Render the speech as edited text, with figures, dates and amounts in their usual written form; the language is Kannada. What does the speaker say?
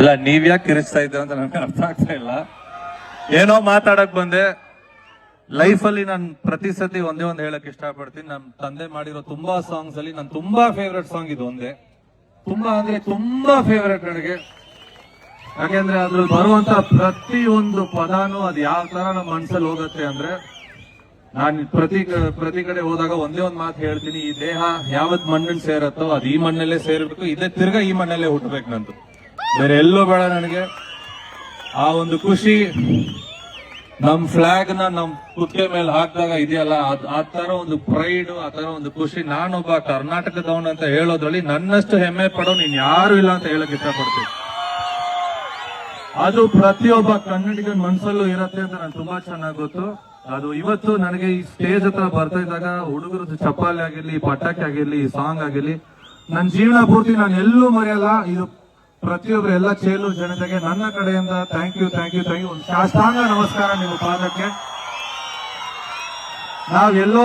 ಇಲ್ಲ ನೀವ್ ಯಾಕೆ ಕಿರಿಸ್ತಾ ಇದ್ದೀರ ಅಂತ ನನಗೆ ಅರ್ಥ ಆಗ್ತಾ ಇಲ್ಲ. ಏನೋ ಮಾತಾಡಕ್ ಬಂದೆ. ಲೈಫ್ ಅಲ್ಲಿ ನಾನು ಪ್ರತಿ ಸತಿ ಒಂದೇ ಒಂದು ಹೇಳಕ್ ಇಷ್ಟಪಡ್ತೀನಿ. ನನ್ನ ತಂದೆ ಮಾಡಿರೋ ತುಂಬಾ ಸಾಂಗ್ಸ್ ಅಲ್ಲಿ ನನ್ ತುಂಬಾ ಫೇವ್ರೆಟ್ ಸಾಂಗ್ ಇದು ಒಂದೇ. ತುಂಬಾ ಅಂದ್ರೆ ತುಂಬಾ ಫೇವ್ರೆಟ್ ನನಗೆ. ಯಾಕೆಂದ್ರೆ ಅದ್ರಲ್ಲಿ ಬರುವಂತ ಪ್ರತಿಯೊಂದು ಪದಾನು ಅದ್ ಯಾವ ತರ ನಮ್ಮ ಮನ್ಸಲ್ಲಿ ಹೋಗುತ್ತೆ ಅಂದ್ರೆ, ನಾನು ಪ್ರತಿ ಕಡೆ ಹೋದಾಗ ಒಂದೇ ಒಂದ್ ಮಾತು ಹೇಳ್ತೀನಿ, ಈ ದೇಹ ಯಾವತ್ ಮಣ್ಣಲ್ಲಿ ಸೇರತ್ತೋ ಅದು ಈ ಮಣ್ಣಲ್ಲೇ ಸೇರ್ಬೇಕು, ಇದೇ ತಿರ್ಗಾ ಈ ಮಣ್ಣಲ್ಲೇ ಹುಟ್ಟಬೇಕು. ನಂದು ಬೇರೆ ಎಲ್ಲೋ ಬೇಡ ನನಗೆ. ಆ ಒಂದು ಖುಷಿ ನಮ್ ಫ್ಲಾಗ್ ನ ನಮ್ ಕುತ್ತಿಗೆ ಮೇಲೆ ಹಾಕಿದಾಗ ಇದೆಯಲ್ಲ, ಆ ತರ ಒಂದು ಪ್ರೈಡ್, ಆ ತರ ಒಂದು ಖುಷಿ ನಾನೊಬ್ಬ ಕರ್ನಾಟಕದವನ್ ಅಂತ ಹೇಳೋದ್ರಲ್ಲಿ ನನ್ನಷ್ಟು ಹೆಮ್ಮೆ ಪಡೋನು ಇನ್ ಯಾರು ಇಲ್ಲ ಅಂತ ಹೇಳಕ್ ಇಷ್ಟಪಡ್ತೀನಿ. ಅದು ಪ್ರತಿಯೊಬ್ಬ ಕನ್ನಡಿಗನ ಮನ್ಸಲ್ಲೂ ಇರತ್ತೆ ಅಂತ ನನ್ಗೆ ತುಂಬಾ ಚೆನ್ನಾಗಿ ಗೊತ್ತು. ಅದು ಇವತ್ತು ನನಗೆ ಈ ಸ್ಟೇಜ್ ಹತ್ರ ಬರ್ತಾ ಇದ್ದಾಗ ಹುಡುಗರದ್ದು ಚಪ್ಪಾಳೆ ಆಗಿರ್ಲಿ, ಪಟಾಕಿ ಆಗಿರ್ಲಿ, ಸಾಂಗ್ ಆಗಿರ್ಲಿ, ನನ್ನ ಜೀವನ ಪೂರ್ತಿ ನಾನು ಎಲ್ಲೂ ಮರೆಯಲ್ಲ. ಇದು ಪ್ರತಿಯೊಬ್ಬರು ಎಲ್ಲ ಚೇಲೂರು ಜನತೆಗೆ ನನ್ನ ಕಡೆಯಿಂದ thank you thank you thank you. ಒಂದು ಸಾಷ್ಟಾಂಗ ನಮಸ್ಕಾರ ನಿಮ್ಮ ಪಾದಕ್ಕೆ. ನಾವೆಲ್ಲೋ